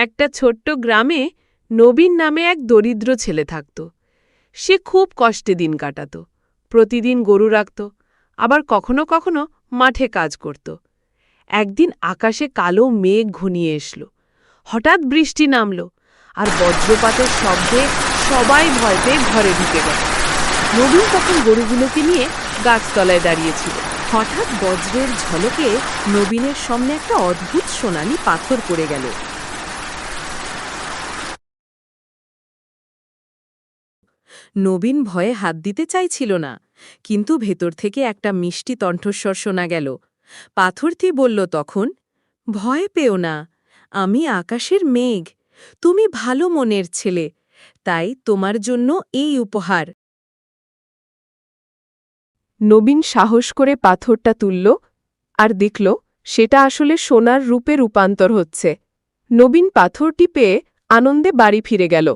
একটা ছোট্ট গ্রামে নবীন নামে এক দরিদ্র ছেলে থাকত। সে খুব কষ্টে দিন কাটাত। প্রতিদিন গরু রাখত, আবার কখনো কখনো মাঠে কাজ করত। একদিন আকাশে কালো মেঘ ঘনিয়ে এসল। হঠাৎ বৃষ্টি নামল, আর বজ্রপাতের শব্দে সবাই ভয় পেয়ে ঘরে ঢুকে গেল। নবীন তখন গরুগুলোকে নিয়ে গাছতলায় দাঁড়িয়েছিল। হঠাৎ বজ্রের ঝলকে নবীনের সামনে একটা অদ্ভুত সোনালি পাথর পড়ে গেল। নবীন ভয়ে হাত দিতে চাইছিল না, কিন্তু ভেতর থেকে একটা মিষ্টি কণ্ঠস্বর শোনা গেল। পাথরটি বলল তখন, ভয় পেও না, আমি আকাশের মেঘ, তুমি ভালো মনের ছেলে, তাই তোমার জন্য এই উপহার। নবীন সাহস করে পাথরটা তুলল, আর দেখল সেটা আসলে সোনার রূপে রূপান্তর হচ্ছে। নবীন পাথরটি পেয়ে আনন্দে বাড়ি ফিরে গেল।